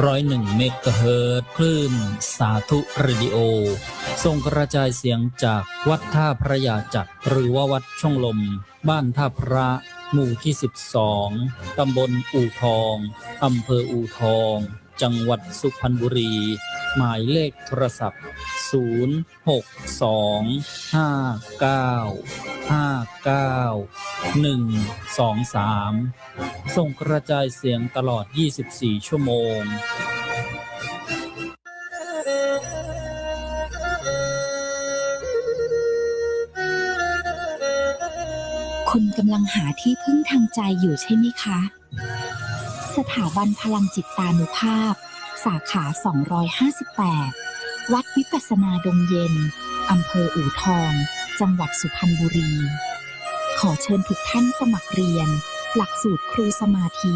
101เมกะเฮิรตซ์คลื่นสาธุเรดิโอส่งกระจายเสียงจากวัดท่าพระยาจักรหรือว่าวัดช่องลมบ้านท่าพระหมู่ที่12ตำบลอู่ทองอำเภออู่ทองจังหวัดสุพรรณบุรีหมายเลขโทรศัพท์0625959123ส่งกระจายเสียงตลอด24ชั่วโมงคุณกำลังหาที่พึ่งทางใจอยู่ใช่ไหมคะ สถาบันพลังจิตตานุภาพสาขา258วัดวิปัสสนาดงเย็นอำเภออู่ทองจังหวัดสุพรรณบุรีขอเชิญทุกท่านสมัครเรียนหลักสูตรครูสมาธิ